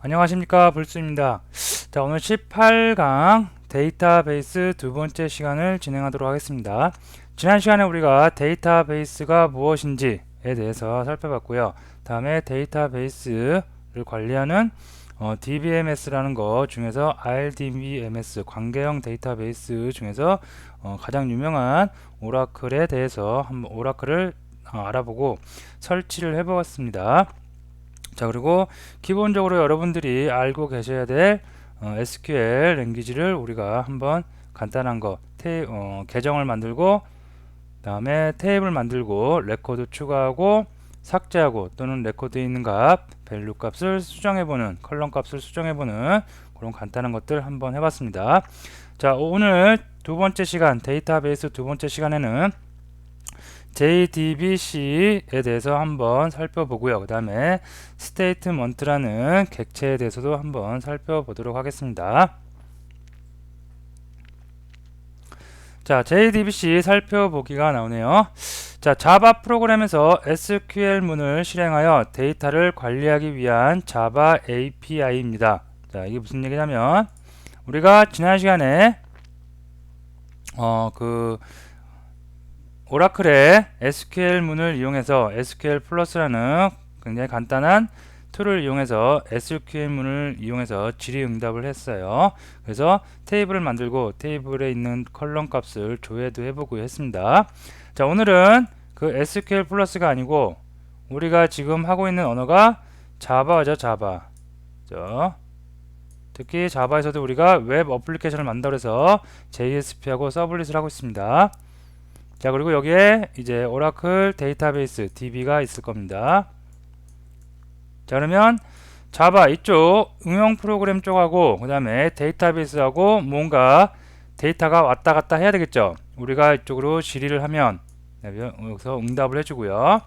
안녕하십니까, 불수입니다. 자, 오늘 18강 데이터베이스 두 번째 시간을 진행하도록 하겠습니다. 지난 시간에 우리가 데이터베이스가 무엇인지에 대해서 살펴봤고요. 다음에 데이터베이스를 관리하는 DBMS라는 것 중에서 RDBMS, 관계형 데이터베이스 중에서 가장 유명한 오라클에 대해서 한번 오라클을 알아보고 설치를 해보았습니다. 자, 그리고 기본적으로 여러분들이 알고 계셔야 될 SQL 랭귀지를 우리가 한번 간단한 거 계정을 만들고 다음에 테이블 만들고 레코드 추가하고 삭제하고 또는 레코드에 있는 값 밸류 값을 수정해보는 컬럼 값을 수정해보는 그런 간단한 것들 한번 해봤습니다. 자, 오늘 두 번째 시간 데이터베이스 두 번째 시간에는 JDBC에 대해서 한번 살펴보고요. 그 다음에 스테이트먼트라는 객체에 대해서도 한번 살펴보도록 하겠습니다. 자, JDBC 살펴보기가 나오네요. 자, 자바 프로그램에서 SQL문을 실행하여 데이터를 관리하기 위한 자바 API입니다. 자, 이게 무슨 얘기냐면 우리가 지난 시간에 오라클의 SQL문을 이용해서 SQL 플러스라는 굉장히 간단한 툴을 이용해서 SQL문을 이용해서 질의응답을 했어요. 그래서 테이블을 만들고 테이블에 있는 컬럼 값을 조회도 해보고 했습니다. 자, 오늘은 그 SQL 플러스가 아니고 우리가 지금 하고 있는 언어가 자바죠. 자바. 특히 자바에서도 우리가 웹 어플리케이션을 만든다고 해서 JSP하고 서블릿을 하고 있습니다. 자, 그리고 여기에 이제 오라클 데이터베이스 DB가 있을 겁니다. 자, 그러면 자바 이쪽 응용 프로그램 쪽하고 그 다음에 데이터베이스하고 뭔가 데이터가 왔다 갔다 해야 되겠죠. 우리가 이쪽으로 질의를 하면 여기서 응답을 해주고요.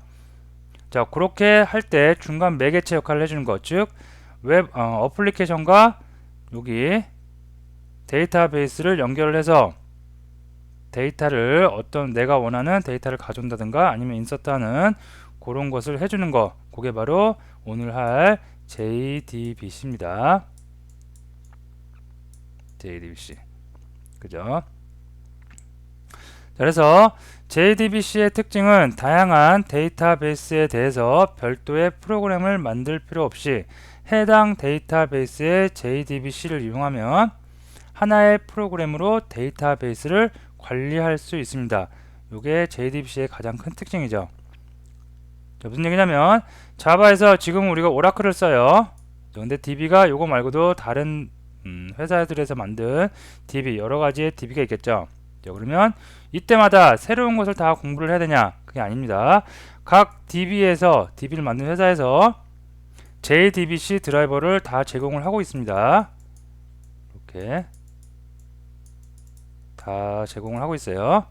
자, 그렇게 할 때 중간 매개체 역할을 해주는 것, 즉 웹 어플리케이션과 여기 데이터베이스를 연결을 해서 데이터를 내가 원하는 데이터를 가져온다든가 아니면 인서트하는 그런 것을 해주는 거, 그게 바로 오늘 할 JDBC입니다. JDBC. 그죠? 그래서 JDBC의 특징은 다양한 데이터베이스에 대해서 별도의 프로그램을 만들 필요 없이 해당 데이터베이스의 JDBC를 이용하면 하나의 프로그램으로 데이터베이스를 관리할 수 있습니다. 이게 JDBC의 가장 큰 특징이죠. 자, 무슨 얘기냐면 자바에서 지금 우리가 오라클을 써요. 근데 DB가 요거 말고도 다른 회사들에서 만든 DB, 여러가지의 DB가 있겠죠. 자, 그러면 이때마다 새로운 것을 다 공부를 해야 되냐? 그게 아닙니다. 각 DB에서 DB를 만든 회사에서 JDBC 드라이버를 다 제공을 하고 있습니다. 이렇게 다 제공을 하고 있어요.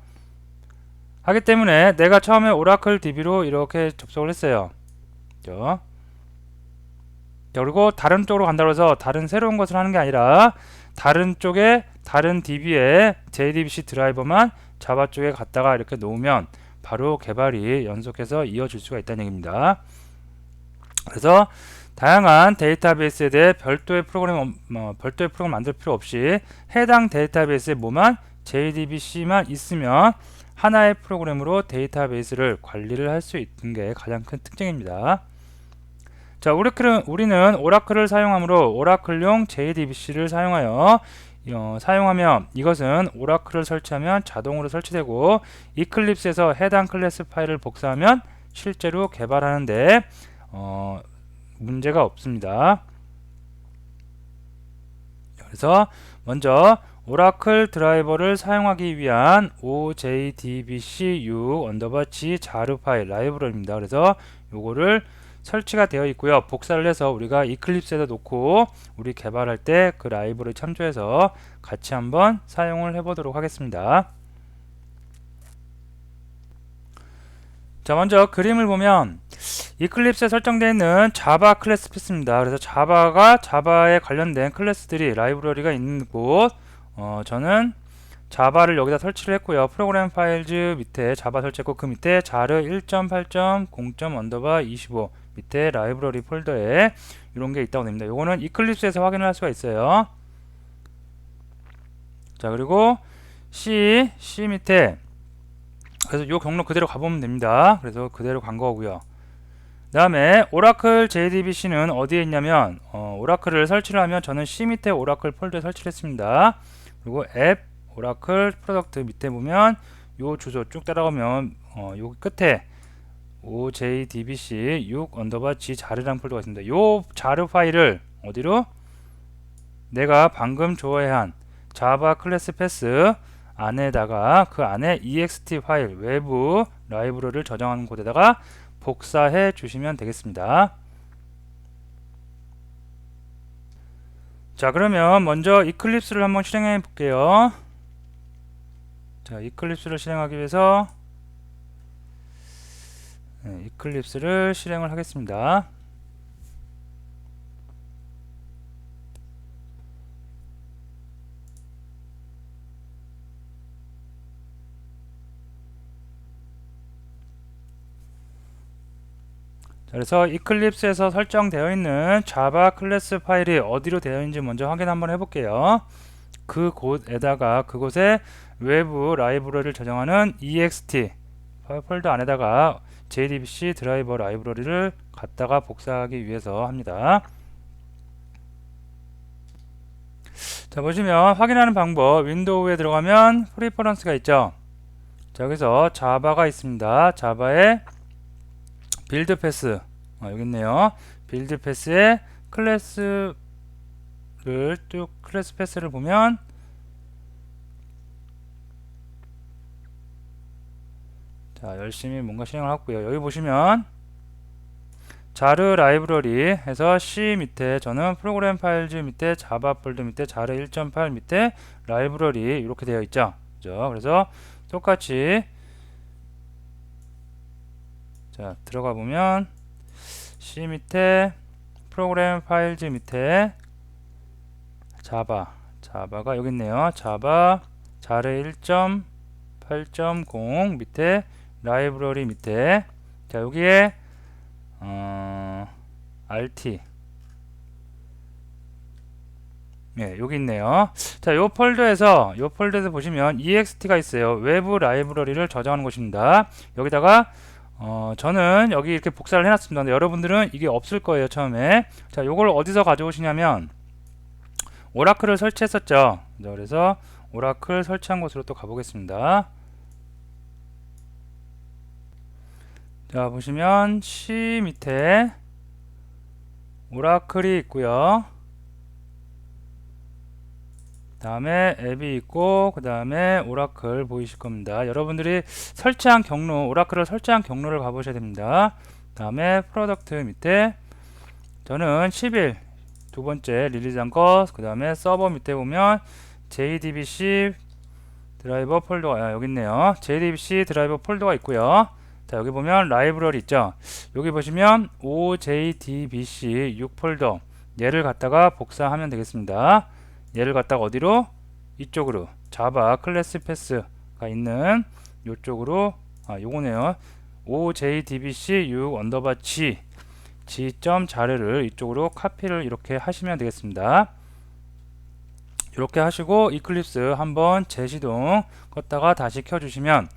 하기 때문에 내가 처음에 오라클 DB로 이렇게 접속을 했어요. 그죠? 그리고 다른 쪽으로 간다고 해서 다른 새로운 것을 하는 게 아니라 다른 쪽에 다른 DB에 JDBC 드라이버만 자바 쪽에 갖다가 이렇게 놓으면 바로 개발이 연속해서 이어질 수가 있다는 얘기입니다. 그래서 다양한 데이터베이스에 대해 별도의 프로그램 만들 필요 없이 해당 데이터베이스에 뭐만 JDBC만 있으면 하나의 프로그램으로 데이터베이스를 관리를 할 수 있는 게 가장 큰 특징입니다. 자, 우리는 오라클을 사용하므로 오라클용 JDBC를 사용하면 이것은 오라클을 설치하면 자동으로 설치되고 이클립스에서 해당 클래스 파일을 복사하면 실제로 개발하는데 문제가 없습니다. 그래서 먼저 오라클 드라이버를 사용하기 위한 OJDBC6_G 자르 파일 라이브러리입니다. 그래서 요거를 설치가 되어 있고요. 복사를 해서 우리가 이클립스에다 놓고 우리 개발할 때 그 라이브러리 참조해서 같이 한번 사용을 해보도록 하겠습니다. 자, 먼저 그림을 보면 이클립스에 설정되어 있는 자바 클래스 피스입니다. 그래서 자바에 관련된 클래스들이 라이브러리가 있는 곳, 저는 자바를 여기다 설치를 했고요. 프로그램 파일즈 밑에 자바 설치했고 그 밑에 자르 1.8.0._25 밑에 라이브러리 폴더에 이런 게 있다고 됩니다. 요거는 이클립스에서 확인을 할 수가 있어요. 자, 그리고 C 밑에 그래서 요 경로 그대로 가보면 됩니다. 그래서 그대로 간 거고요. 그 다음에 오라클 JDBC는 어디에 있냐면 오라클을 설치를 하면 저는 C 밑에 오라클 폴더에 설치를 했습니다. 그리고 앱 오라클 프로덕트 밑에 보면 요 주소 쭉 따라가면 요 끝에 OJDBC 6_G 자료라는 폴더가 있습니다. 요 자료 파일을 어디로? 내가 방금 조회한 자바 클래스 패스 안에다가 그 안에 ext 파일 외부 라이브러리를 저장하는 곳에다가 복사해 주시면 되겠습니다. 자, 그러면 먼저 이클립스를 한번 실행해 볼게요. 자, 이클립스를 실행하기 위해서 이클립스를 실행을 하겠습니다. 자, 그래서 이클립스에서 설정되어 있는 자바 클래스 파일이 어디로 되어 있는지 먼저 확인 한번 해볼게요. 그곳에다가 그곳에 외부 라이브러리를 저장하는 ext 폴더 안에다가 JDBC 드라이버 라이브러리를 갖다가 복사하기 위해서 합니다. 자, 보시면 확인하는 방법 윈도우에 들어가면 프리퍼런스가 있죠. 자, 여기서 자바가 있습니다. 자바에 빌드 패스 여기 있네요. 빌드 패스에 클래스 패스를 보면 자, 열심히 뭔가 실행을 하고요. 여기 보시면 자르 라이브러리 해서 C 밑에 저는 프로그램 파일즈 밑에 자바 폴더 밑에 자르 1.8 밑에 라이브러리 이렇게 되어 있죠. 그죠? 그래서 똑같이 자, 들어가 보면 C 밑에 프로그램 파일즈 밑에 자바가 여기 있네요. 자바 자르 1.8.0 밑에 라이브러리 밑에 자, 여기에 RT 여기 있네요. 자, 요 폴더에서 보시면 EXT가 있어요. 외부 라이브러리를 저장하는 곳입니다. 여기다가 저는 여기 이렇게 복사를 해놨습니다. 근데 여러분들은 이게 없을 거예요, 처음에. 자, 요걸 어디서 가져오시냐면 오라클을 설치했었죠. 그래서 오라클 설치한 곳으로 또 가보겠습니다. 자, 보시면 C 밑에 오라클이 있고요. 다음에 앱이 있고 그 다음에 오라클 보이실 겁니다. 여러분들이 설치한 경로 오라클을 설치한 경로를 가보셔야 됩니다. 다음에 프로덕트 밑에 저는 10일 두 번째 릴리즈한 것, 그 다음에 서버 밑에 보면 JDBC 드라이버 폴더가 여기 있네요. JDBC 드라이버 폴더가 있고요. 자, 여기 보면 라이브러리 있죠. 여기 보시면 OJDBC 6 폴더 얘를 갖다가 복사하면 되겠습니다. 얘를 갖다가 어디로? 이쪽으로 자바 클래스 패스가 있는 이쪽으로 요거네요. OJDBC 6_G G.자르를 이쪽으로 카피를 이렇게 하시면 되겠습니다. 이렇게 하시고 이클립스 한번 재시동 껐다가 다시 켜주시면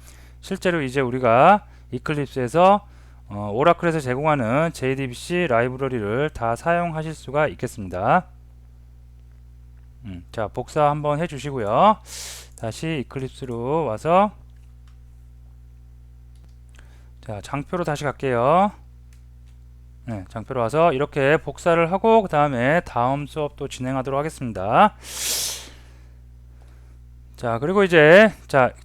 실제로 이제 우리가 이클립스에서 오라클에서 제공하는 JDBC 라이브러리를 다 사용하실 수가 있겠습니다. 자, 복사 한번 해주시고요. 다시 이클립스로 와서 자, 장표로 다시 갈게요. 장표로 와서 이렇게 복사를 하고 그 다음에 다음 수업도 진행하도록 하겠습니다. 자, 그리고 이제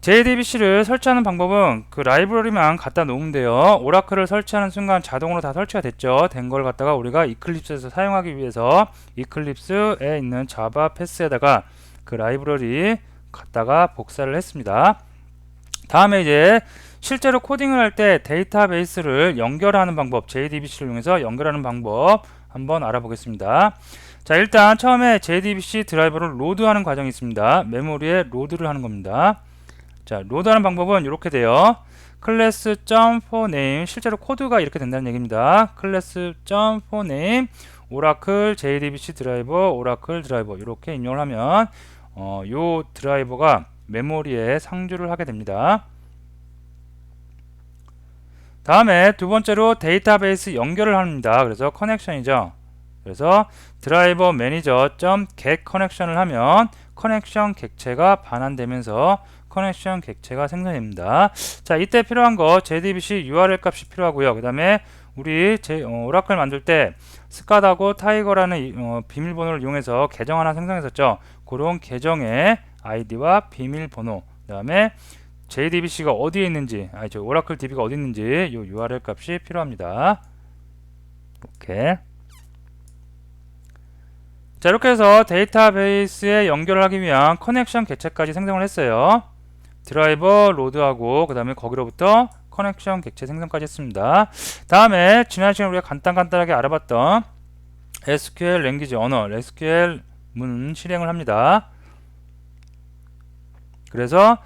JDBC를 설치하는 방법은 그 라이브러리만 갖다 놓으면 돼요. 오라클을 설치하는 순간 자동으로 다 설치가 됐죠. 된 걸 갖다가 우리가 이클립스에서 사용하기 위해서 이클립스에 있는 자바 패스에다가 그 라이브러리 갖다가 복사를 했습니다. 다음에 이제 실제로 코딩을 할 때 데이터베이스를 연결하는 방법, JDBC를 이용해서 연결하는 방법 한번 알아보겠습니다. 자, 일단 처음에 JDBC 드라이버를 로드하는 과정이 있습니다. 메모리에 로드를 하는 겁니다. 자, 로드하는 방법은 이렇게 돼요. class.forName 실제로 코드가 이렇게 된다는 얘기입니다. class.forName 오라클 JDBC 드라이버 오라클 드라이버 이렇게 입력을 하면 요 드라이버가 메모리에 상주를 하게 됩니다. 다음에 두 번째로 데이터베이스 연결을 합니다. 그래서 커넥션이죠. 그래서 드라이버 매니저 .get 커넥션을 하면 커넥션 객체가 반환되면서 커넥션 객체가 생성됩니다. 자, 이때 필요한 거 JDBC URL 값이 필요하고요. 그 다음에 우리 오라클 만들 때 스카다고 타이거라는 비밀번호를 이용해서 계정 하나 생성했었죠. 그런 계정의 아이디와 비밀번호, 그 다음에 JDBC가 어디에 있는지, 오라클 DB가 어디 있는지 이 URL 값이 필요합니다. 이렇게. 자, 이렇게 해서 데이터베이스에 연결을 하기 위한 커넥션 객체까지 생성을 했어요. 드라이버 로드하고 그 다음에 거기로부터 커넥션 객체 생성까지 했습니다. 다음에 지난 시간에 우리가 간단하게 알아봤던 SQL 랭귀지 언어, SQL 문 실행을 합니다. 그래서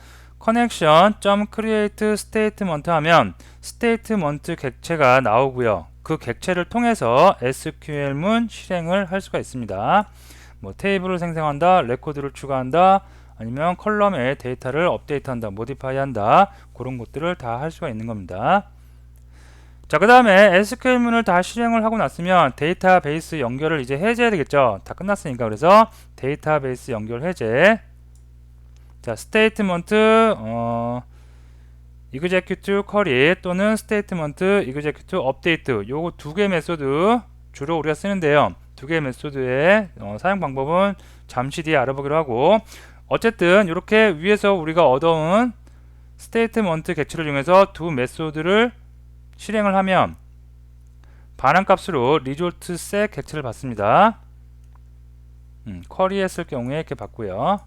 connection.create statement 하면 statement 객체가 나오고요. 그 객체를 통해서 SQL문 실행을 할 수가 있습니다. 뭐 테이블을 생성한다, 레코드를 추가한다, 아니면 컬럼에 데이터를 업데이트한다, 모디파이한다, 그런 것들을 다 할 수가 있는 겁니다. 자, 그 다음에 SQL문을 다 실행을 하고 났으면 데이터베이스 연결을 이제 해제해야 되겠죠. 다 끝났으니까. 그래서 데이터베이스 연결 해제. 자, 스테이트먼트 execute query 또는 스테이트먼트 execute update 요거 두 개 메소드 주로 우리가 쓰는데요. 두 개 메소드의 사용 방법은 잠시 뒤에 알아보기로 하고, 어쨌든 이렇게 위에서 우리가 얻어온 스테이트먼트 객체를 이용해서 두 메소드를 실행을 하면 반환값으로 result set 객체를 받습니다. 쿼리 했을 경우에 이렇게 받고요.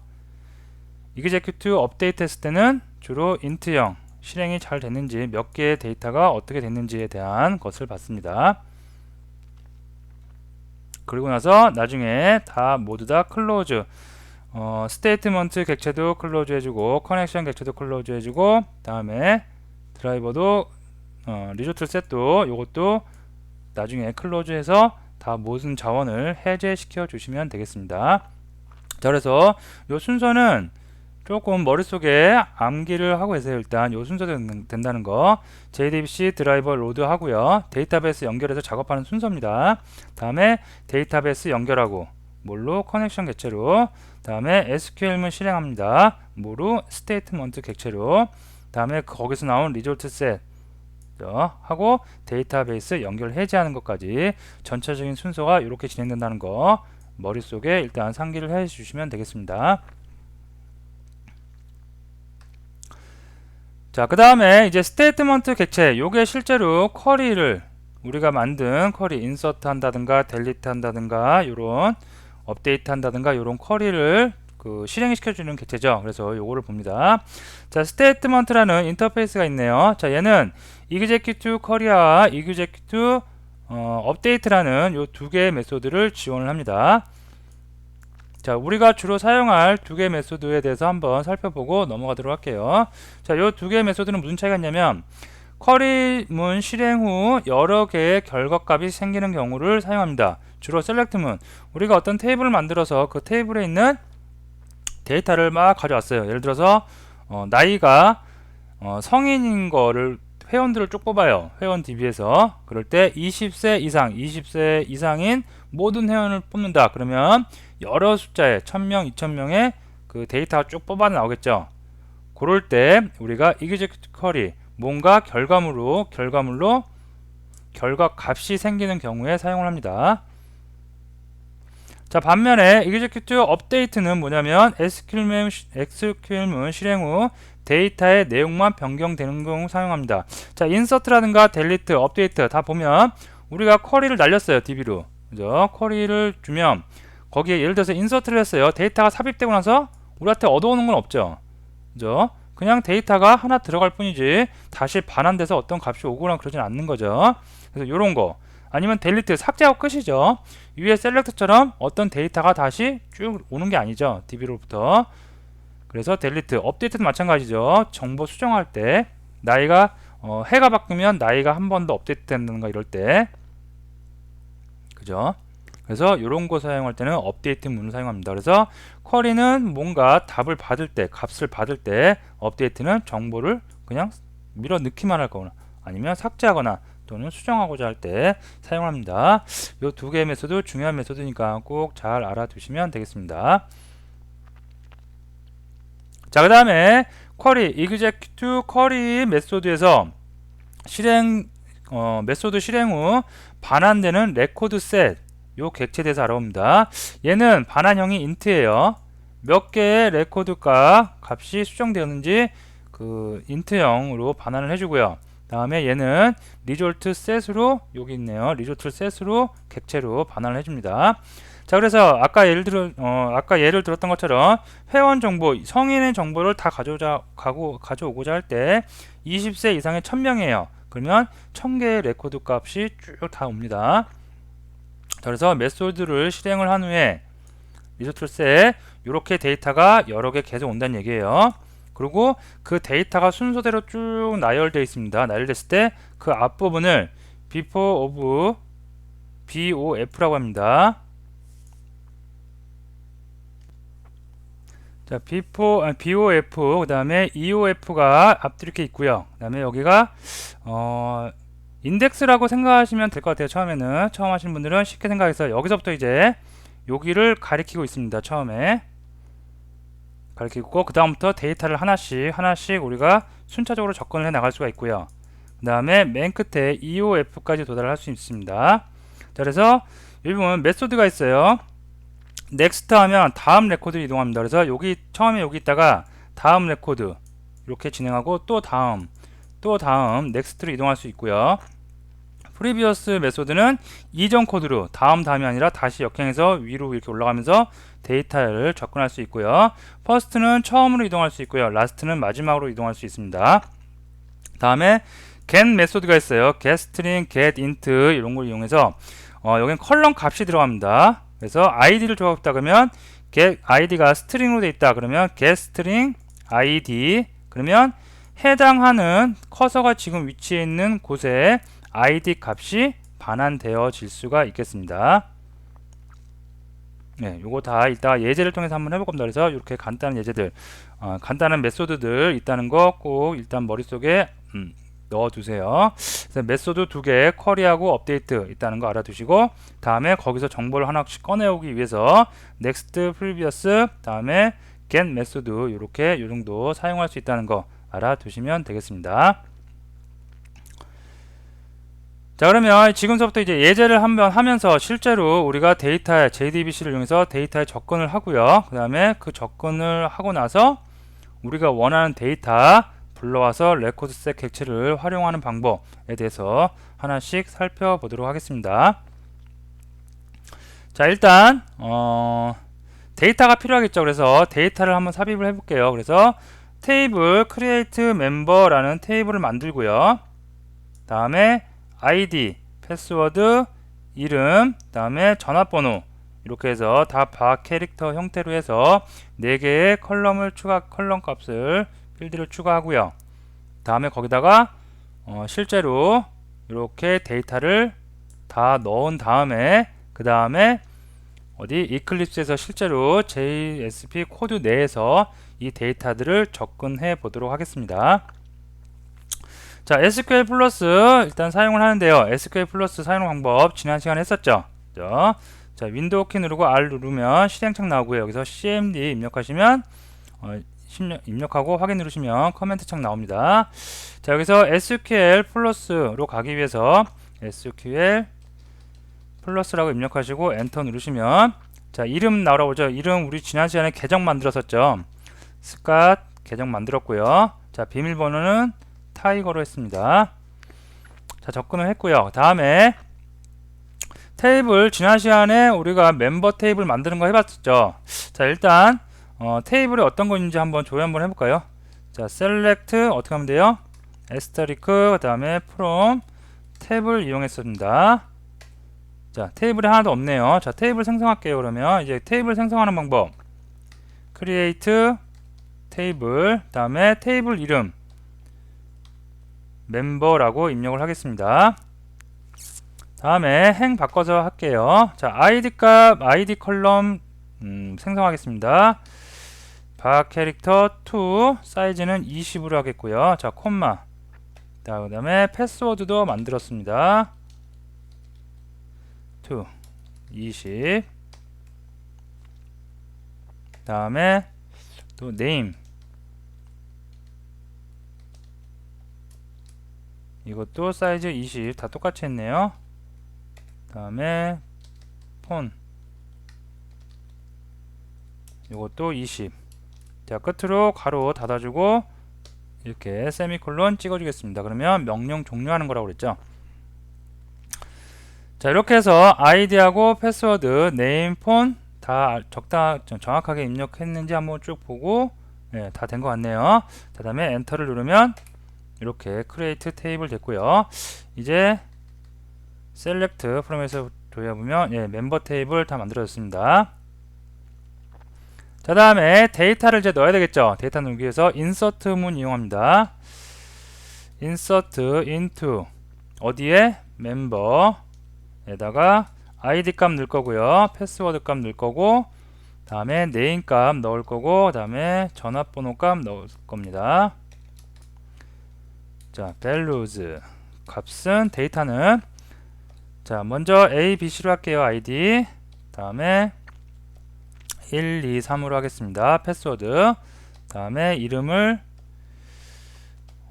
execute update 했을 때는 주로 int형 실행이 잘 됐는지, 몇 개의 데이터가 어떻게 됐는지에 대한 것을 받습니다. 그리고 나서 나중에 다 모두 다 클로즈, 스테이트먼트 객체도 클로즈 해주고 커넥션 객체도 클로즈 해주고, 다음에 드라이버도 리조트 셋도 요것도 나중에 클로즈 해서 다 모든 자원을 해제시켜 주시면 되겠습니다. 자, 그래서 요 순서는 조금 머릿속에 암기를 하고 계세요. 일단 요 순서 된다는 거 JDBC 드라이버 로드 하고요, 데이터베이스 연결해서 작업하는 순서입니다. 다음에 데이터베이스 연결하고 뭘로? 커넥션 객체로. 다음에 SQL문 실행합니다. 뭐로? 스테이트먼트 객체로. 다음에 거기서 나온 리졸트 셋 하고 데이터베이스 연결 해제하는 것까지 전체적인 순서가 이렇게 진행된다는 거 머릿속에 일단 상기를 해 주시면 되겠습니다. 자, 그 다음에 이제 스테이트먼트 객체, 요게 실제로 쿼리를 우리가 만든 쿼리 인서트 한다든가 델리트 한다든가 요런 업데이트 한다든가 요런 쿼리를 실행시켜 주는 객체죠. 그래서 요거를 봅니다. 자, 스테이트먼트라는 인터페이스가 있네요. 자, 얘는 execute query와 execute update라는 요 두 개의 메소드를 지원을 합니다. 자, 우리가 주로 사용할 두 개의 메소드에 대해서 한번 살펴보고 넘어가도록 할게요. 자, 요 두 개의 메소드는 무슨 차이가 있냐면, 쿼리문 실행 후 여러 개의 결과값이 생기는 경우를 사용합니다. 주로 셀렉트문, 우리가 어떤 테이블을 만들어서 그 테이블에 있는 데이터를 막 가져왔어요. 예를 들어서 나이가 성인인 거를 회원들을 쭉 뽑아요. 회원 DB에서. 그럴 때 20세 이상, 20세 이상인 모든 회원을 뽑는다. 그러면 여러 숫자의 1000명, 2000명의 그 데이터가 쭉 뽑아 나오겠죠. 그럴 때 우리가 execute query, 뭔가 결과물로 결과 값이 생기는 경우에 사용을 합니다. 자, 반면에 execute update는 뭐냐면 SQL문 실행 후 데이터의 내용만 변경되는 경우 사용합니다. 자, insert라든가 delete, update 다 보면 우리가 쿼리를 날렸어요. DB로. 그죠? 쿼리를 주면 거기에 예를 들어서 인서트를 했어요. 데이터가 삽입되고 나서 우리한테 얻어오는 건 없죠. 그죠? 그냥 데이터가 하나 들어갈 뿐이지 다시 반환돼서 어떤 값이 오거나 그러진 않는 거죠. 그래서 요런 거. 아니면 델리트, 삭제하고 끝이죠. 위에 셀렉트처럼 어떤 데이터가 다시 쭉 오는 게 아니죠. DB로부터. 그래서 델리트, 업데이트도 마찬가지죠. 정보 수정할 때 나이가 해가 바뀌면 나이가 한 번 더 업데이트 된다든가 이럴 때, 그죠? 그래서 이런 거 사용할 때는 업데이트 문을 사용합니다. 그래서 쿼리는 뭔가 답을 받을 때, 값을 받을 때, 업데이트는 정보를 그냥 밀어 넣기만 할 거거나 아니면 삭제하거나 또는 수정하고자 할 때 사용합니다. 이 두 개의 메소드 중요한 메소드니까 꼭 잘 알아두시면 되겠습니다. 자, 그 다음에 쿼리, execute 쿼리 메소드에서 메소드 실행 후 반환되는 레코드 셋, 요 객체에 대해서 알아봅니다. 얘는 반환형이 int예요. 몇 개의 레코드가 값이 수정되었는지 그 int형으로 반환을 해주고요. 다음에 얘는 result set으로, 여기 있네요. result set으로 객체로 반환을 해줍니다. 자, 그래서 아까 예를 들었던 것처럼 회원 정보, 성인의 정보를 다 가져오고자 할 때 20세 이상의 1000명이에요. 그러면 1000개의 레코드 값이 쭉 다 옵니다. 자, 그래서 메소드를 실행을 한 후에 리조트셋 이렇게 데이터가 여러 개 계속 온다는 얘기예요. 그리고 그 데이터가 순서대로 쭉 나열되어 있습니다. 나열됐을 때 그 앞부분을 before of BOF라고 합니다. 자, BOF, 그 다음에 EOF가 앞뒤 이렇게 있고요. 그 다음에 여기가 인덱스라고 생각하시면 될 것 같아요. 처음 하시는 분들은 쉽게 생각해서 여기서부터 이제 여기를 가리키고 있습니다. 처음에 가리키고 그 다음부터 데이터를 하나씩 우리가 순차적으로 접근을 해 나갈 수가 있고요. 그 다음에 맨 끝에 EOF까지 도달할 수 있습니다. 자, 그래서 여기 보면 메소드가 있어요. 넥스트 하면 다음 레코드를 이동합니다. 그래서 여기 처음에 여기 있다가 다음 레코드 이렇게 진행하고 또 다음 넥스트로 이동할 수 있고요. 프리비어스 메소드는 이전 코드로 다음이 아니라 다시 역행해서 위로 이렇게 올라가면서 데이터를 접근할 수 있고요. 퍼스트는 처음으로 이동할 수 있고요. 라스트는 마지막으로 이동할 수 있습니다. 다음에 get 메소드가 있어요. get string, get int 이런 걸 이용해서 여기는 컬럼 값이 들어갑니다. 그래서 id를 줘봤다 그러면 get id가 스트링으로 되어 있다 그러면 get string id, 그러면 해당하는 커서가 지금 위치해 있는 곳에 id 값이 반환되어질 수가 있겠습니다. 네, 요거 다 이따 예제를 통해서 한번 해볼 겁니다. 그래서 이렇게 간단한 예제들, 간단한 메소드들 있다는 거 꼭 일단 머릿속에 넣어두세요. 그래서 메소드 2개, 쿼리하고 업데이트 있다는 거 알아두시고, 다음에 거기서 정보를 하나씩 꺼내오기 위해서 next, previous, 다음에 get 메소드 이렇게 요 정도 사용할 수 있다는 거 알아두시면 되겠습니다. 자, 그러면 지금서부터 이제 예제를 한번 하면서 실제로 우리가 데이터에 JDBC를 이용해서 데이터에 접근을 하고요. 그 다음에 그 접근을 하고 나서 우리가 원하는 데이터 불러와서 레코드셋 객체를 활용하는 방법에 대해서 하나씩 살펴보도록 하겠습니다. 자, 일단 데이터가 필요하겠죠. 그래서 데이터를 한번 삽입을 해볼게요. 그래서 테이블 create member라는 테이블을 만들고요. 다음에 ID, 패스워드, 이름, 다음에 전화번호 이렇게 해서 다 캐릭터 형태로 해서 4개의 컬럼 값을 필드를 추가하고요. 다음에 거기다가 실제로 이렇게 데이터를 다 넣은 다음에 그 다음에 이클립스에서 실제로 JSP 코드 내에서 이 데이터들을 접근해 보도록 하겠습니다. 자, SQL 플러스 일단 사용을 하는데요. SQL 플러스 사용 방법 지난 시간에 했었죠. 자, 윈도우 키 누르고 R 누르면 실행창 나오고요. 여기서 cmd 입력하시면 입력하고 확인 누르시면 커맨드 창 나옵니다. 자, 여기서 SQL 플러스로 가기 위해서 SQL 플러스라고 입력하시고 엔터 누르시면 자, 이름 나오죠. 이름 우리 지난 시간에 계정 만들었었죠. 스캇 계정 만들었고요. 자, 비밀번호는 타이거로 했습니다. 자, 접근을 했고요. 다음에 테이블 지난 시간에 우리가 멤버 테이블 만드는 거 해봤었죠. 자, 일단 테이블이 어떤 건지 한번 조회 한번 해볼까요? 자, select 어떻게 하면 돼요? asterisk 그 다음에 from 탭을 이용했습니다. 자, 테이블이 하나도 없네요. 자, 테이블 생성할게요. 그러면 이제 테이블 생성하는 방법 create 테이블 다음에 테이블 이름 멤버라고 입력을 하겠습니다. 다음에 행 바꿔서 할게요. 자, 아이디 값, 아이디 컬럼 생성하겠습니다. 바 캐릭터 2 사이즈는 20으로 하겠고요. 자, 콤마. 자, 그 다음에 패스워드도 만들었습니다. 2 20. 다음에 또 네임, 이것도 사이즈 20 다 똑같이 했네요. 다음에 폰, 이것도 20. 자, 끝으로 가로 닫아주고 이렇게 세미콜론 찍어주겠습니다. 그러면 명령 종료하는 거라고 그랬죠. 자, 이렇게 해서 아이디하고 패스워드, 네임, 폰 다 정확하게 입력했는지 한번 쭉 보고, 네, 다 된 것 같네요. 자, 다음에 엔터를 누르면 이렇게 크리에이트 테이블 됐고요. 이제 셀렉트 프롬에서 돌려보면, 예, 멤버 테이블 다 만들어졌습니다. 자, 다음에 데이터를 이제 넣어야 되겠죠. 데이터 넣기 위해서 인서트 문 이용합니다. 인서트 into 어디에? 멤버에다가 아이디 값 넣을 거고요. 패스워드 값 넣을 거고, 다음에 네임 값 넣을 거고, 다음에 전화번호 값 넣을 겁니다. 자, values 값은 데이터는, 자, 먼저 A, B, C로 할게요. 아이디. 다음에 1, 2, 3으로 하겠습니다. 패스워드. 다음에 이름을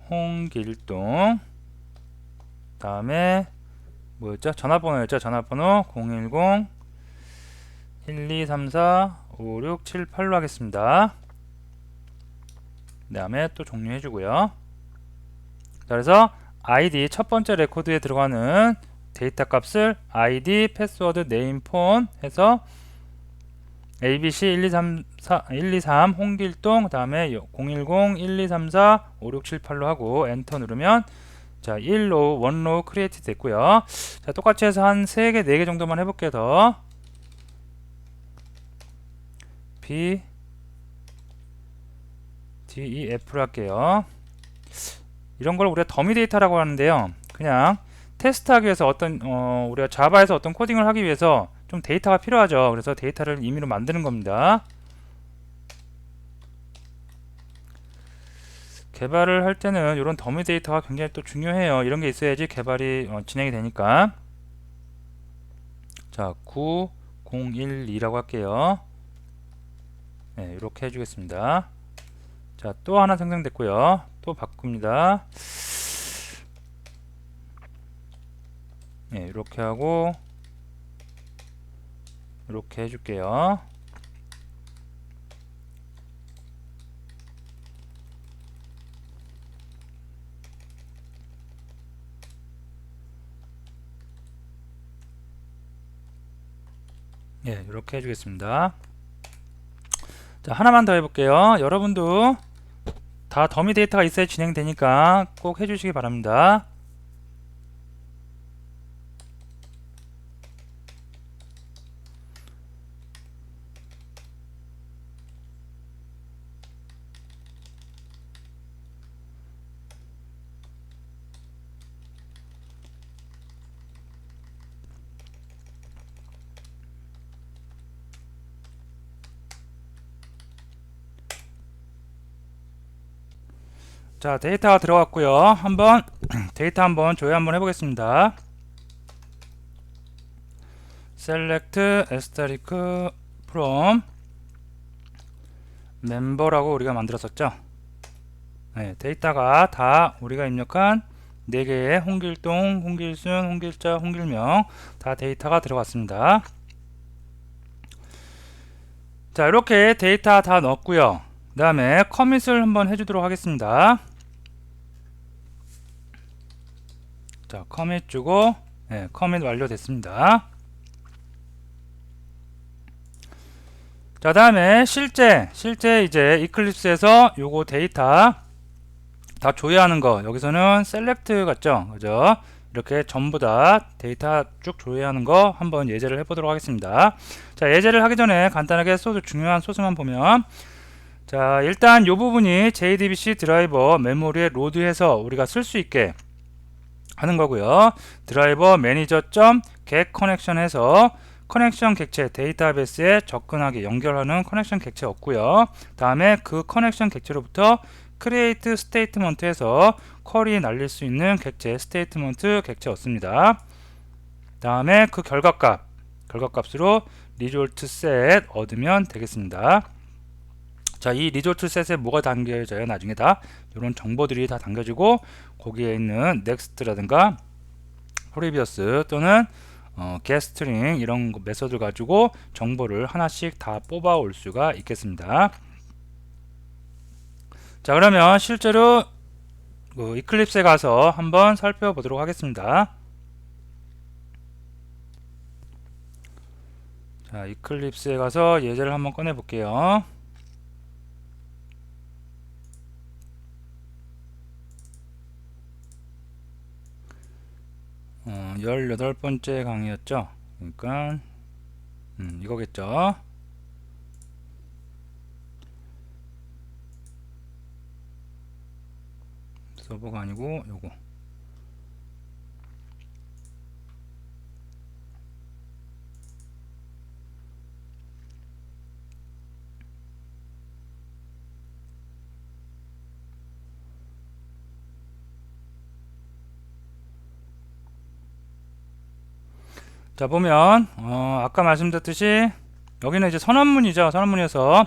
홍길동. 다음에 뭐였죠? 전화번호였죠. 전화번호 010 1234 5678로 하겠습니다. 그 다음에 또 종료해 주고요. 그래서 아이디 첫 번째 레코드에 들어가는 데이터 값을 아이디, 패스워드, 네임, 폰 해서 ABC 123 홍길동, 그 다음에 010 1234 5678로 하고 엔터 누르면, 자, 1로 1로 크리에이트 됐고요. 자, 똑같이 해서 한 3개 4개 정도만 해볼게요. 더 B D E F로 할게요. 이런 걸 우리가 더미 데이터라고 하는데요. 그냥 테스트하기 위해서 우리가 자바에서 어떤 코딩을 하기 위해서 좀 데이터가 필요하죠. 그래서 데이터를 임의로 만드는 겁니다. 개발을 할 때는 이런 더미 데이터가 굉장히 또 중요해요. 이런 게 있어야지 개발이 진행이 되니까. 자, 9012라고 할게요. 네, 이렇게 해주겠습니다. 자, 또 하나 생성됐고요. 또 바꿉니다. 네, 이렇게 하고 이렇게 해줄게요. 예, 이렇게 해주겠습니다. 자, 하나만 더 해볼게요. 여러분도 다 더미 데이터가 있어야 진행되니까 꼭 해주시기 바랍니다. 자, 데이터가 들어갔고요. 한번 데이터 한번 조회 한번 해보겠습니다. select asterisk from member라고 우리가 만들었었죠. 네, 데이터가 다 우리가 입력한 4개의 홍길동, 홍길순, 홍길자, 홍길명 다 데이터가 들어갔습니다. 자, 이렇게 데이터 다 넣었고요. 그 다음에 커밋을 한번 해주도록 하겠습니다. 자, 커밋 주고, 네, 커밋 완료됐습니다. 자, 다음에 실제 이제 이클립스에서 요거 데이터 다 조회하는 거, 여기서는 셀렉트 같죠? 그죠? 이렇게 전부 다 데이터 쭉 조회하는 거 한번 예제를 해보도록 하겠습니다. 자, 예제를 하기 전에 간단하게 중요한 소스만 보면, 자, 일단 요 부분이 JDBC 드라이버 메모리에 로드해서 우리가 쓸 수 있게 하는 거고요. 드라이버 매니저 점 get 커넥션에서 커넥션 객체 데이터베이스에 접근하게 연결하는 커넥션 객체 없고요. 다음에 그 커넥션 객체로부터 create statement에서 쿼리 날릴 수 있는 객체 statement 객체 얻습니다. 다음에 그 결과값으로 result set 얻으면 되겠습니다. 자, 이 result set에 뭐가 담겨져요? 나중에 다 이런 정보들이 다 담겨지고 거기에 있는 next라든가 previous 또는 getString 이런 메소드를 가지고 정보를 하나씩 다 뽑아 올 수가 있겠습니다. 자, 그러면 실제로 이클립스에 가서 한번 살펴보도록 하겠습니다. 자, 이클립스에 가서 예제를 한번 꺼내 볼게요. 18번째 강의였죠. 그러니까 이거겠죠. 서버가 아니고 요거. 자, 보면 아까 말씀드렸듯이 여기는 이제 선언문이죠. 선언문에서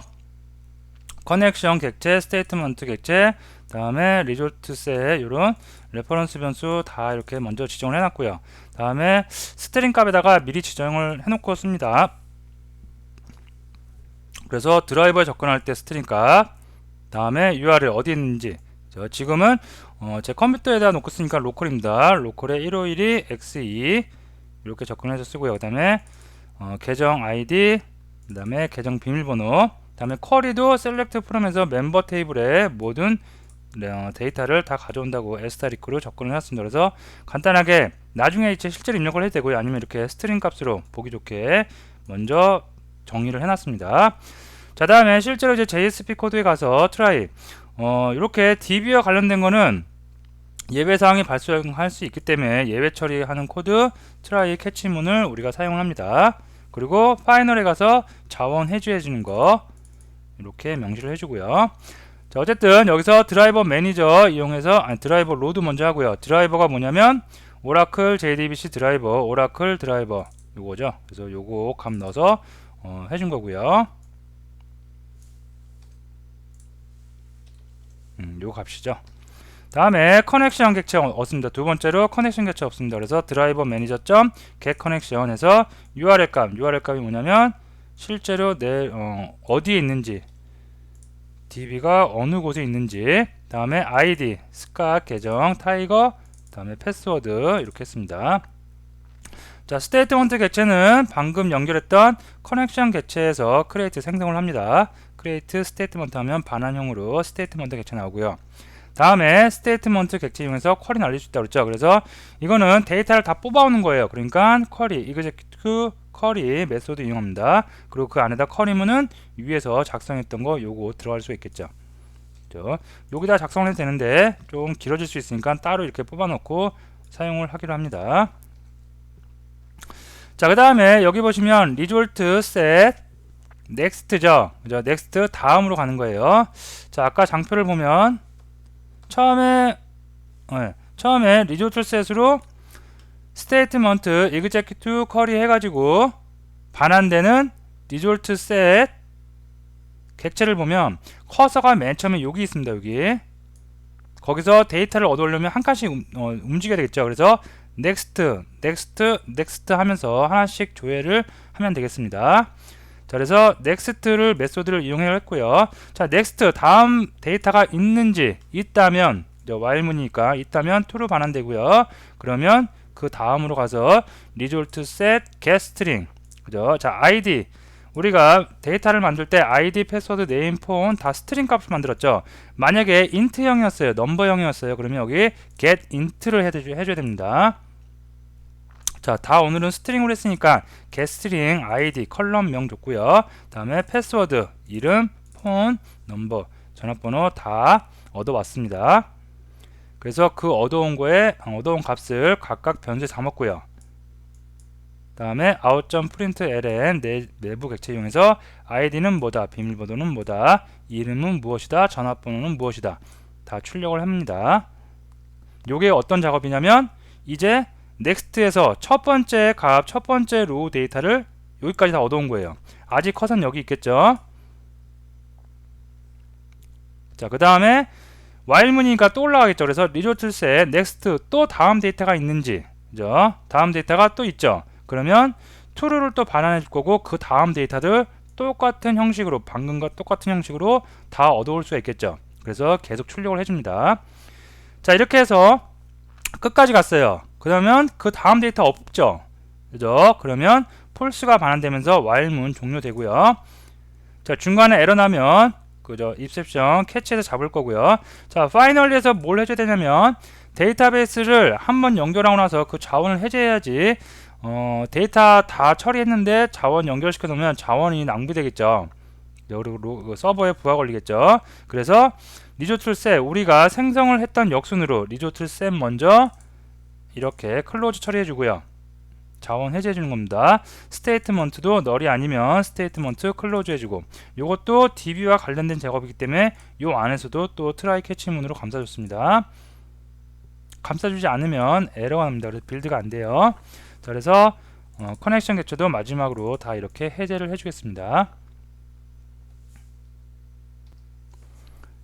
커넥션 객체, 스테이트먼트 객체, 다음에 리졸트 셋 이런 레퍼런스 변수 다 이렇게 먼저 지정을 해놨고요. 다음에 스트링 값에다가 미리 지정을 해놓고 씁니다. 그래서 드라이버에 접근할 때 스트링 값, 다음에 URL 어디 있는지. 지금은 제 컴퓨터에다 놓고 쓰니까 로컬입니다. 로컬에 151이 x2 이렇게 접근해서 쓰고요. 그 다음에 계정 아이디, 그 다음에 계정 비밀번호, 그 다음에 쿼리도 셀렉트 프롬에서 멤버 테이블에 모든 데이터를 다 가져온다고 에스타리크로 접근을 해놨습니다. 그래서 간단하게 나중에 이제 실제로 입력을 해도 되고요. 아니면 이렇게 스트링 값으로 보기 좋게 먼저 정의를 해놨습니다. 자, 다음에 실제로 이제 JSP 코드에 가서 try 이렇게 DB와 관련된 거는 예외사항이 발생할 수 있기 때문에 예외 처리하는 코드 try 캐치문을 우리가 사용을 합니다. 그리고 파이널에 가서 자원 해주해 주는 거 이렇게 명시를 해주고요. 자, 어쨌든 여기서 드라이버 매니저 이용해서 드라이버 로드 먼저 하고요. 드라이버가 뭐냐면 오라클 JDBC 드라이버, 오라클 드라이버 요거죠. 그래서 요거 값 넣어서 해준 거고요. 요 값이죠. 다음에 커넥션 객체 없습니다. 두 번째로 커넥션 객체 없습니다. 그래서 드라이버 매니저 점 get 커넥션에서 URL 값이 뭐냐면 실제로 내 어디에 있는지, DB가 어느 곳에 있는지, 다음에 ID, 스카 계정, 타이거, 다음에 패스워드 이렇게 했습니다. 자, 스테이트먼트 객체는 방금 연결했던 커넥션 객체에서 create 생성을 합니다. create 스테이트먼트 하면 반환형으로 스테이트먼트 객체 나오고요. 다음에 스테이트먼트 객체 이용해서 쿼리 날릴 수 있다고 그랬죠. 그래서 이거는 데이터를 다 뽑아오는 거예요. 그러니까 쿼리, execute 쿼리 메소드 이용합니다. 그리고 그 안에다 쿼리문은 위에서 작성했던 거 요거 들어갈 수 있겠죠. 여기다 작성을 해도 되는데 좀 길어질 수 있으니까 따로 이렇게 뽑아놓고 사용을 하기로 합니다. 자, 그 다음에 여기 보시면 result set next죠. 그죠? next 다음으로 가는 거예요. 자, 아까 장표를 보면 처음에 result set으로 statement execute query 해가지고 반환되는 result set 객체를 보면 커서가 맨 처음에 여기 있습니다. 여기 거기서 데이터를 얻어오려면 한 칸씩 움직여야 되겠죠. 그래서 next 하면서 하나씩 조회를 하면 되겠습니다. 자, 그래서 next를 메소드를 이용했고요. 자, next 다음 데이터가 있는지, 있다면 while문이니까 있다면 true로 반환되고요. 그러면 그 다음으로 가서 result set getString, 그죠? 자, ID 우리가 데이터를 만들 때 ID, 패스워드, 네임, 폰 다 스트링 값을 만들었죠. 만약에 int형이었어요, 넘버형이었어요. 그러면 여기 getInt를 해줘야 됩니다. 자, 다 오늘은 스트링으로 했으니까 getString ID 컬럼명 줬고요. 다음에 패스워드, 이름, 폰, 넘버, 전화번호 다 얻어왔습니다. 그래서 그 얻어온 값을 각각 변수에 담았고요. 다음에 out.println 내부 객체 이용해서 id는 뭐다, 비밀번호는 뭐다, 이름은 무엇이다, 전화번호는 무엇이다 다 출력을 합니다. 요게 어떤 작업이냐면 이제 넥스트에서 첫 번째 값, 첫 번째 로우 데이터를 여기까지 다 얻어온 거예요. 아직 컷은 여기 있겠죠. 자, 그 다음에 while 문이니까 또 올라가겠죠. 그래서 리조트셋 넥스트 또 다음 데이터가 있는지, 그죠? 다음 데이터가 또 있죠. 그러면 true를 또 반환해 줄 거고 그 다음 데이터들 똑같은 형식으로, 방금과 똑같은 형식으로 다 얻어올 수가 있겠죠. 그래서 계속 출력을 해줍니다. 자, 이렇게 해서 끝까지 갔어요. 그러면 그 다음 데이터 없죠. 그죠? 그러면 false가 반환되면서 while 문 종료되고요. 자, 중간에 에러 나면 그죠? 입셉션 캐치해서 잡을 거고요. 자, 파이널리에서 뭘 해줘야 되냐면 데이터베이스를 한번 연결하고 나서 그 자원을 해제해야지 데이터 다 처리했는데 자원 연결시켜 놓으면 자원이 낭비되겠죠. 그리고 서버에 부하 걸리겠죠. 그래서 리조툴셋 우리가 생성을 했던 역순으로 리조툴셋 먼저 이렇게 클로즈 처리해 주고요. 자원 해제해 주는 겁니다. 스테이트먼트도 널이 아니면 스테이트먼트 클로즈 해주고, 요것도 DB와 관련된 작업이기 때문에 요 안에서도 또 트라이 캐치문으로 감싸줬습니다. 감싸주지 않으면 에러가 납니다. 그래서 빌드가 안 돼요. 자, 그래서 커넥션 객체도 마지막으로 다 이렇게 해제를 해주겠습니다.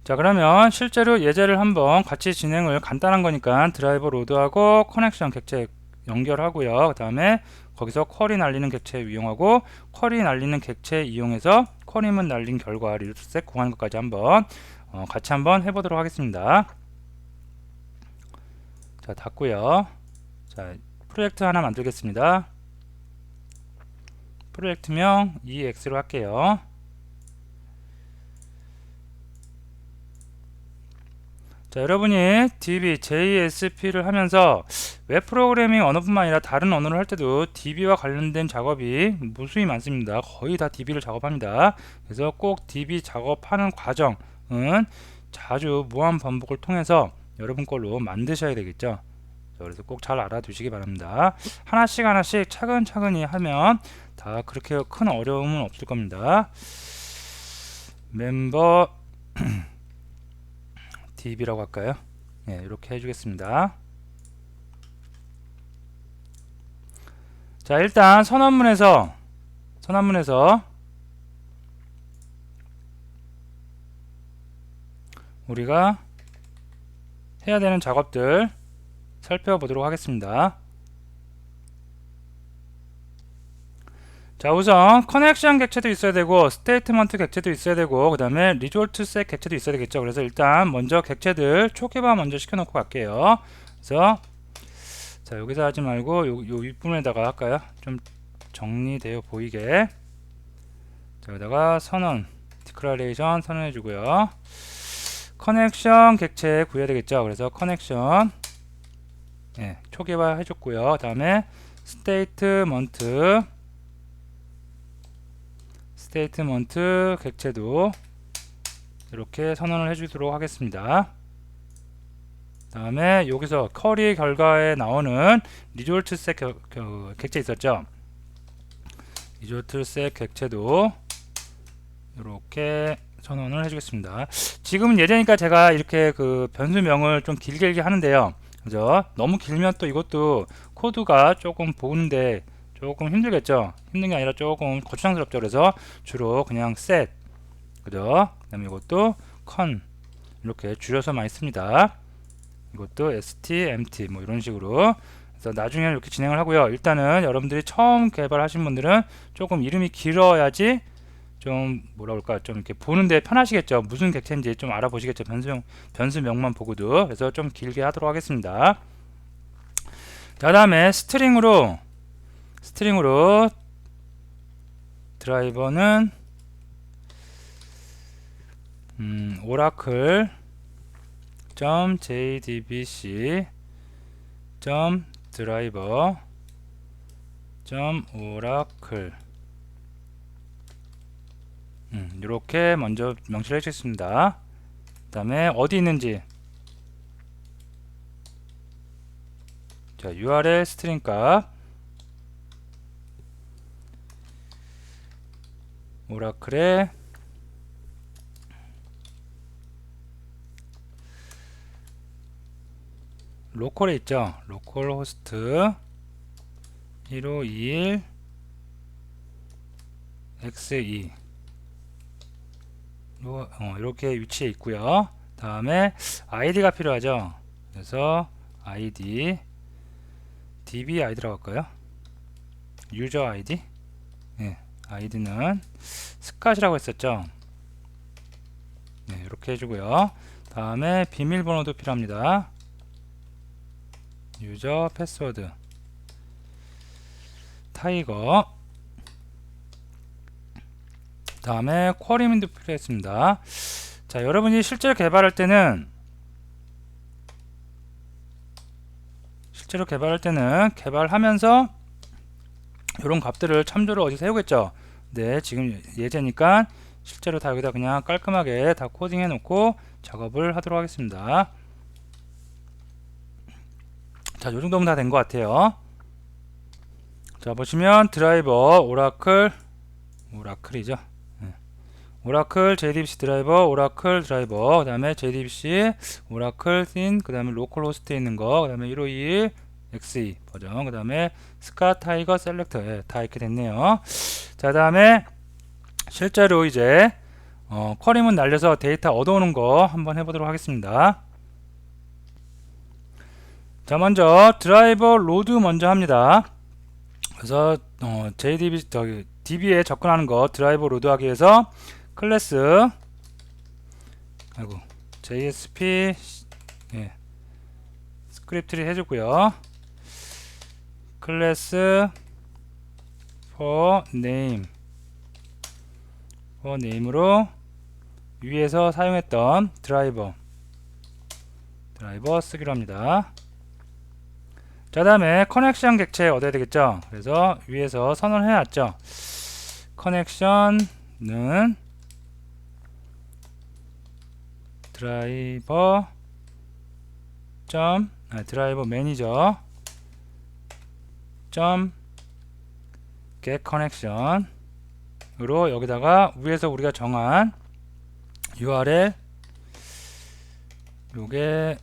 자, 그러면 실제로 예제를 한번 같이 진행을, 간단한 거니까 드라이버 로드하고 커넥션 객체 연결하고요. 그 다음에 거기서 쿼리 날리는 객체 이용하고, 쿼리 날리는 객체 이용해서 쿼리문 날린 결과 리조트셋 구하는 것까지 한번 같이 한번 해보도록 하겠습니다. 자, 닫고요. 자, 프로젝트 하나 만들겠습니다. 프로젝트명 EX로 할게요. 자, 여러분이 DB, JSP를 하면서 웹 프로그래밍 언어뿐만 아니라 다른 언어를 할 때도 DB와 관련된 작업이 무수히 많습니다. 거의 다 DB를 작업합니다. 그래서 꼭 DB 작업하는 과정은 자주 무한 반복을 통해서 여러분 걸로 만드셔야 되겠죠. 그래서 꼭 잘 알아두시기 바랍니다. 하나씩 하나씩 차근차근히 하면 다 그렇게 큰 어려움은 없을 겁니다. 멤버 DB라고 할까요? 네, 이렇게 해주겠습니다. 자, 일단 선언문에서 우리가 해야 되는 작업들 살펴보도록 하겠습니다. 자, 우선 커넥션 객체도 있어야 되고 스테이트먼트 객체도 있어야 되고 그 다음에 리졸트셋 객체도 있어야 되겠죠. 그래서 일단 먼저 객체들 초기화 먼저 시켜놓고 갈게요. 그래서 자, 여기서 하지 말고 요 윗부분에다가 할까요? 좀 정리되어 보이게. 자, 여기다가 선언 디클러레이션 선언해 주고요. 커넥션 객체 구해야 되겠죠. 그래서 커넥션 초기화 해줬고요. 그 다음에 스테이트먼트 객체도 이렇게 선언을 해주도록 하겠습니다. 다음에 여기서 쿼리 결과에 나오는 리졸트셋 객체 있었죠. 리졸트셋 객체도 이렇게 선언을 해주겠습니다. 지금은 예제니까 제가 이렇게 그 변수명을 좀 길게 하는데요. 그죠? 너무 길면 또 이것도 코드가 조금 보는데 조금 힘들겠죠. 힘든 게 아니라 조금 거추장스럽죠. 그래서 주로 그냥 set, 그죠? 그 다음에 이것도 con 이렇게 줄여서 많이 씁니다. 이것도 st, mt 뭐 이런 식으로. 그래서 나중에 이렇게 진행을 하고요. 일단은 여러분들이 처음 개발하신 분들은 조금 이름이 길어야지 좀 뭐라 그럴까, 좀 이렇게 보는데 편하시겠죠. 무슨 객체인지 좀 알아보시겠죠. 변수명만 보고도. 그래서 좀 길게 하도록 하겠습니다. 자, 다음에 스트링으로 드라이버는 oracle .jdbc .driver .oracle 이렇게 먼저 명시를 해주겠습니다. 그 다음에 어디 있는지 자, URL 스트링 값 오라클에 로컬에 있죠. 로컬 호스트 1521 xe 이렇게 위치에 있고요. 다음에 아이디가 필요하죠. 그래서 아이디 db 아이디라고 할까요? 유저 아이디. 네, 아이디는 스캇이라고 했었죠. 네, 이렇게 해주고요. 다음에 비밀번호도 필요합니다. 유저 패스워드 타이거. 다음에 쿼리민도 필요했습니다. 자, 여러분이 실제로 개발할 때는 개발하면서 이런 값들을 참조를 어디서 해오겠죠. 네, 지금 예제니까 실제로 다 여기다 그냥 깔끔하게 다 코딩해 놓고 작업을 하도록 하겠습니다. 자, 요 정도면 다 된 것 같아요. 자, 보시면 드라이버 오라클이죠. 오라클 JDBC 드라이버, 오라클 드라이버, 그 다음에 JDBC, 오라클 씬, 그 다음에 로컬 호스트에 있는 거, 그 다음에 1521 XE 버전, 그 다음에 스카 타이거 셀렉터. 예, 다 이렇게 됐네요. 자, 그 다음에 실제로 이제 쿼리문 날려서 데이터 얻어오는 거 한번 해보도록 하겠습니다. 자, 먼저 드라이버 로드 먼저 합니다. 그래서 DB에 접근하는 거 드라이버 로드하기 위해서 클래스 JSP 스크립트를 해주고요. 클래스 for name으로 위에서 사용했던 드라이버 쓰기로 합니다. 자, 다음에 커넥션 객체 얻어야 되겠죠. 그래서 위에서 선언을 해놨죠. 커넥션은 드라이버 매니저 get connection으로 여기다가 위에서 우리가 정한 URL 요게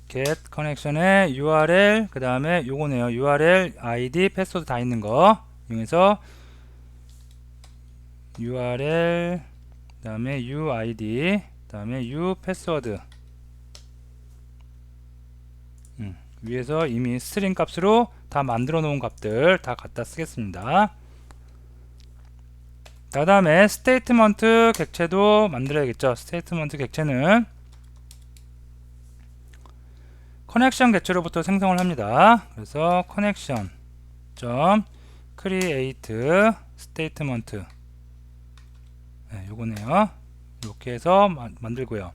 get connection의 URL 그 다음에 요거네요. URL, ID, 패스워드 다 있는 거 이용해서 URL 그 다음에 UID 그 다음에 U패스워드 위에서 이미 스트링 값으로 다 만들어 놓은 값들 다 갖다 쓰겠습니다. 그 다음에 스테이트먼트 객체도 만들어야겠죠. 스테이트먼트 객체는 커넥션 객체로부터 생성을 합니다. 그래서 커넥션 create statement 요거네요. 이렇게 해서 만들고요.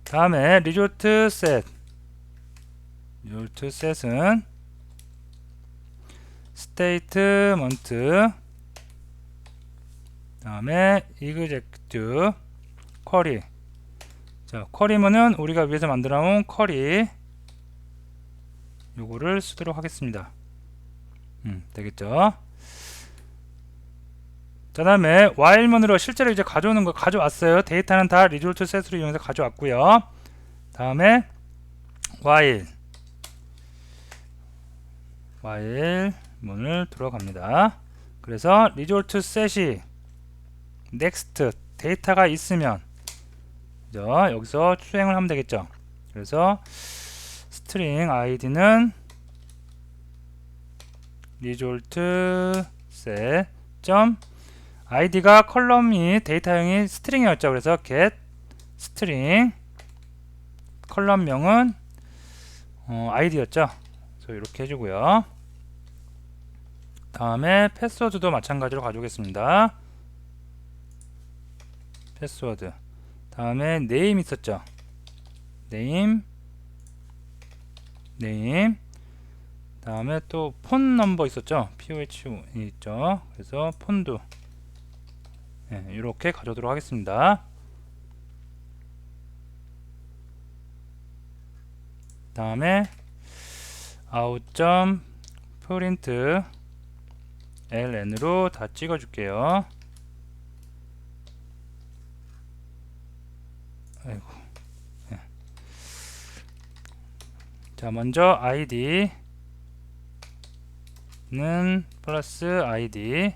다음에 result set은 statement 다음에 execute query. 자, 쿼리문은 우리가 위에서 만들어 놓은 쿼리 요거를 쓰도록 하겠습니다. 되겠죠? 자, 다음에 while문으로 실제로 이제 가져오는 거 가져왔어요. 데이터는 다 result set으로 이용해서 가져왔고요. 다음에 while 문을 들어갑니다. 그래서 result set이 next 데이터가 있으면 여기서 수행을 하면 되겠죠. 그래서 string id는 result set id가 컬럼이 데이터형이 스트링이었죠. 그래서 get string 컬럼명은 id였죠. 그래서 이렇게 해주고요. 다음에 패스워드도 마찬가지로 가져오겠습니다. 패스워드 다음에 name 있었죠. name 다음에 또 폰 넘버 있었죠. POH 있죠. 그래서 폰도 이렇게 가져오도록 하겠습니다. 다음에 out.print ln으로 다 찍어줄게요. 아이고. 네. 자, 먼저 id는 플러스 id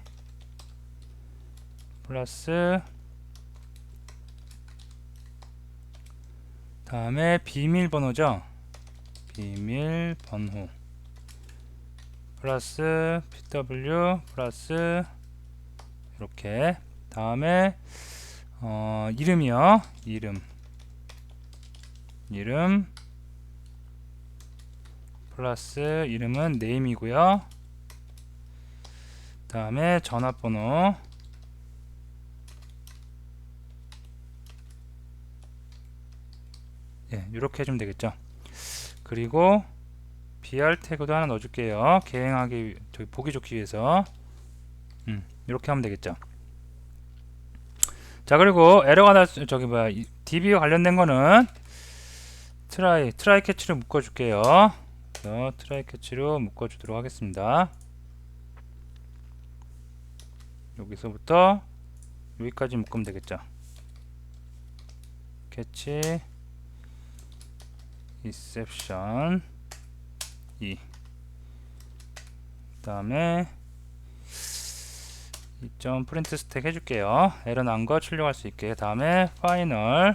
플러스 다음에 비밀번호죠. 비밀번호 플러스 pw 플러스 이렇게 다음에 이름이요. 이름 플러스 이름은 name이고요. 다음에 전화번호 이렇게 해주면 되겠죠. 그리고 br 태그도 하나 넣어줄게요. 개행하기 보기 좋기 위해서 이렇게 하면 되겠죠. 자, 그리고 에러가 db와 관련된 거는 트라이 캐치로 묶어줄게요. 그래서 트라이 캐치로 묶어주도록 하겠습니다. 여기서부터 여기까지 묶으면 되겠죠. 캐치 exception 그 다음에 이점 프린트 스택 해줄게요. 에러 난 거 출력할 수 있게. 다음에 파이널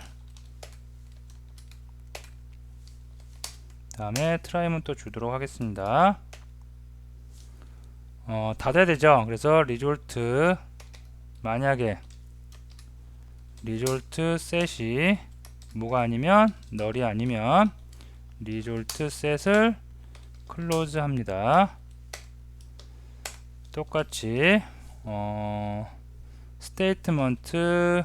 다음에 트라이문 또 주도록 하겠습니다. 다 돼야 되죠. 그래서 리졸트 만약에 리졸트 셋이 뭐가 아니면 널이 아니면 리졸트 셋을 클로즈 합니다. 똑같이 스테이트먼트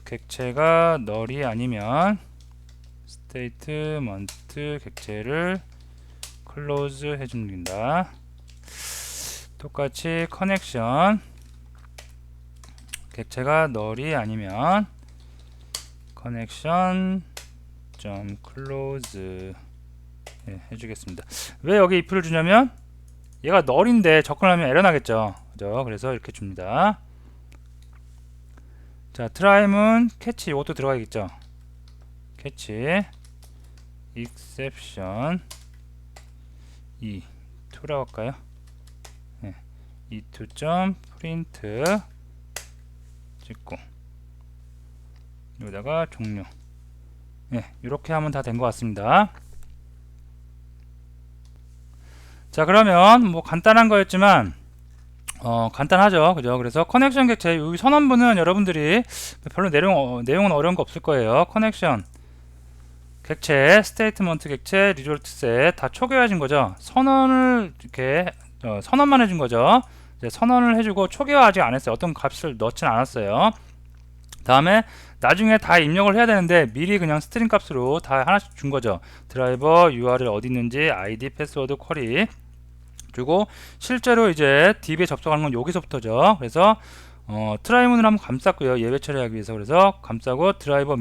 객체가 널이 아니면 스테이트먼트 객체를 클로즈 해줍니다. 똑같이 커넥션 객체가 널이 아니면 커넥션 점 클로즈 해주겠습니다. 왜 여기 if를 주냐면 얘가 널인데 접근하면 에러 나겠죠. 그죠? 그래서 이렇게 줍니다. 자, 트라이문 캐치 이것도 들어가야겠죠. 캐치 exception e2라고 할까요? e2.print 찍고 여기다가 종료. 이렇게 하면 다 된 것 같습니다. 자, 그러면 뭐 간단한 거였지만 간단하죠. 그죠? 그래서 커넥션 객체 여기 선언부는 여러분들이 별로 내용은 어려운 거 없을 거예요. 커넥션 객체, 스테이트먼트 객체, 리졸트 셋 다 초기화해준 거죠. 선언을 이렇게 선언만 해준 거죠. 이제 선언을 해주고 초기화 아직 안 했어요. 어떤 값을 넣진 않았어요. 다음에 나중에 다 입력을 해야 되는데 미리 그냥 스트링 값으로 다 하나씩 준 거죠. 드라이버 URL 어디 있는지 ID, 패스워드, 쿼리 주고 실제로 이제 DB에 접속하는 건 여기서부터죠. 그래서 트라이문을 한번 감쌌고요. 예외 처리하기 위해서. 그래서 감싸고 드라이버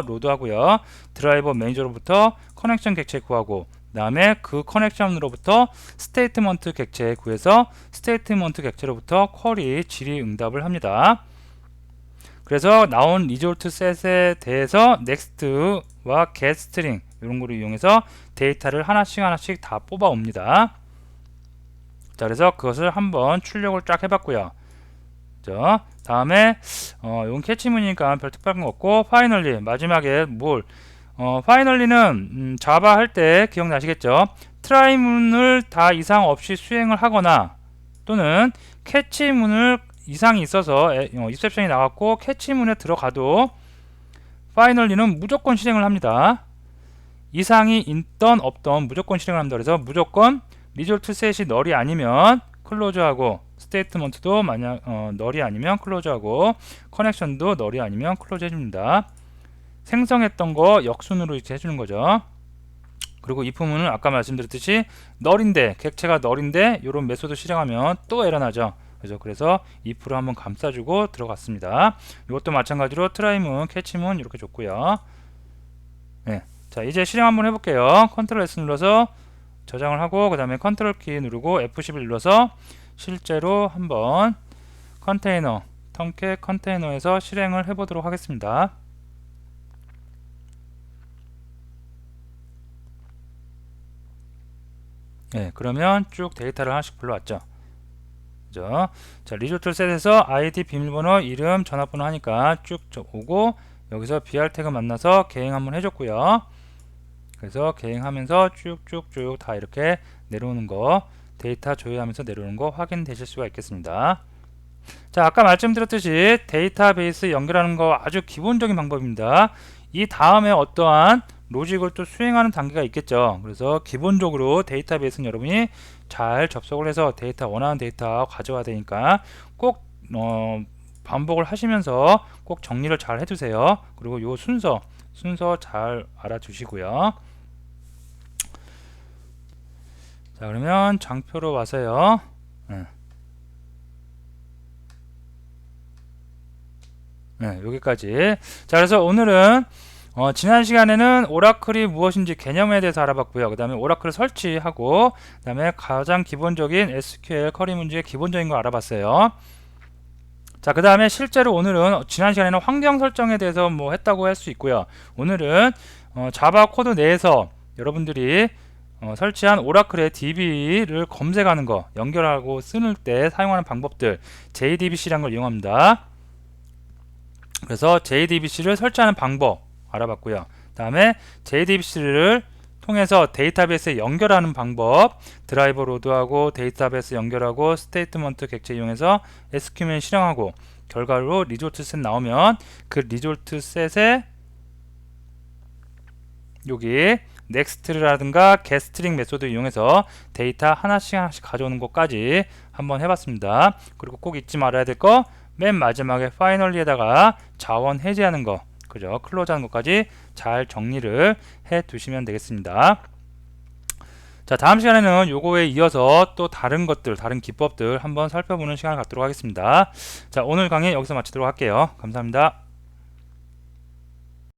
로드하고요. 드라이버 매니저로부터 커넥션 객체 구하고 그 다음에 그 커넥션으로부터 스테이트먼트 객체 구해서 스테이트먼트 객체로부터 쿼리 질의 응답을 합니다. 그래서 나온 리졸트 셋에 대해서 next와 getString 이런 거를 이용해서 데이터를 하나씩 다 뽑아 옵니다. 자, 그래서 그것을 한번 출력을 쫙 해봤고요. 자, 다음에 이건 캐치문이니까 별 특별한 거 없고 파이널리 마지막에 파이널리는 자바 할 때 기억나시겠죠? 트라이문을 다 이상 없이 수행을 하거나 또는 캐치문을 이상이 있어서 익셉션이 나왔고 캐치문에 들어가도 파이널리는 무조건 실행을 합니다. 이상이 있던 없던 무조건 실행을 합니다. 그래서 무조건 리졸트 셋이 널이 아니면 클로즈하고 스테이트먼트도 만약 널이 아니면 클로즈하고 커넥션도 널이 아니면 클로즈 해줍니다. 생성했던 거 역순으로 이렇게 해주는 거죠. 그리고 if문은 아까 말씀드렸듯이 널인데 객체가 널인데 이런 메소드 실행하면 또 에러 나죠. 그래서 if를 한번 감싸주고 들어갔습니다. 이것도 마찬가지로 트라이문, 캐치문 이렇게 줬고요. 자, 이제 실행 한번 해볼게요. 컨트롤 S 눌러서 저장을 하고 그 다음에 컨트롤 키 누르고 F11 눌러서 실제로 한번 컨테이너 톰캣 컨테이너에서 실행을 해보도록 하겠습니다. 네, 그러면 쭉 데이터를 하나씩 불러왔죠. 그죠? 자, 리조트 셋에서 아이디, 비밀번호, 이름, 전화번호 하니까 쭉 오고 여기서 BR 태그 만나서 개행 한번 해줬고요. 그래서 개행하면서 쭉쭉쭉 다 이렇게 내려오는 거, 데이터 조회하면서 내려오는 거 확인되실 수가 있겠습니다. 자, 아까 말씀드렸듯이 데이터베이스 연결하는 거 아주 기본적인 방법입니다. 이 다음에 어떠한 로직을 또 수행하는 단계가 있겠죠. 그래서 기본적으로 데이터베이스는 여러분이 잘 접속을 해서 원하는 데이터 가져와야 되니까 꼭 반복을 하시면서 꼭 정리를 잘 해두세요. 그리고 요 순서 잘 알아두시고요. 자, 그러면 장표로 와서요. 네, 여기까지. 자, 그래서 오늘은 지난 시간에는 오라클이 무엇인지 개념에 대해서 알아봤고요. 그 다음에 오라클을 설치하고 그 다음에 가장 기본적인 SQL 쿼리 문제의 기본적인 걸 알아봤어요. 자, 그 다음에 실제로 오늘은 지난 시간에는 환경 설정에 대해서 뭐 했다고 할 수 있고요. 오늘은 자바 코드 내에서 여러분들이 설치한 오라클의 DB를 검색하는 거, 연결하고 쓰는 때 사용하는 방법들, JDBC라는 걸 이용합니다. 그래서 JDBC를 설치하는 방법 알아봤고요. 다음에 JDBC를 통해서 데이터베이스에 연결하는 방법, 드라이버 로드하고 데이터베이스 연결하고 스테이트먼트 객체 이용해서 SQL 실행하고 결과로 리조트 셋 나오면 그 리조트 셋에 여기 넥스트라든가 getString 메소드 이용해서 데이터 하나씩 가져오는 것까지 한번 해봤습니다. 그리고 꼭 잊지 말아야 될 거 맨 마지막에 파이널리에다가 자원 해제하는 거, 그죠? 클로즈 하는 것까지 잘 정리를 해 두시면 되겠습니다. 자, 다음 시간에는 요거에 이어서 또 다른 것들, 다른 기법들 한번 살펴보는 시간을 갖도록 하겠습니다. 자, 오늘 강의 여기서 마치도록 할게요. 감사합니다.